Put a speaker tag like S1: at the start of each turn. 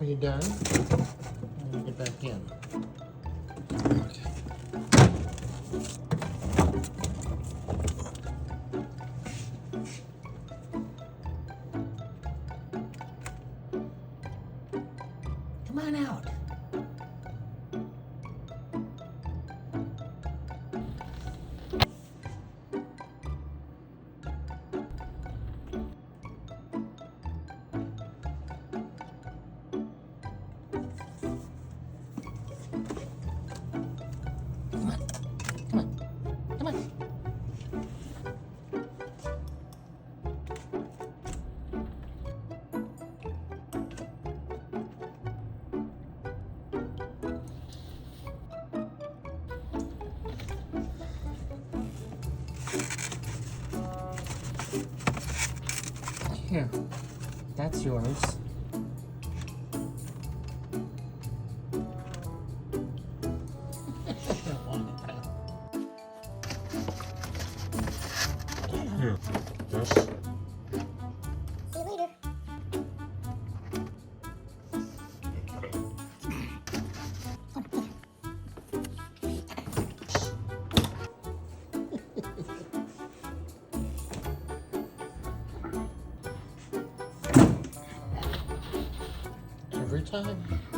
S1: Are you done? Let me get back in. Come on out. Come on. Come on. Come on. Here. That's yours.
S2: Here. Yes.
S3: See you later.
S1: Every time.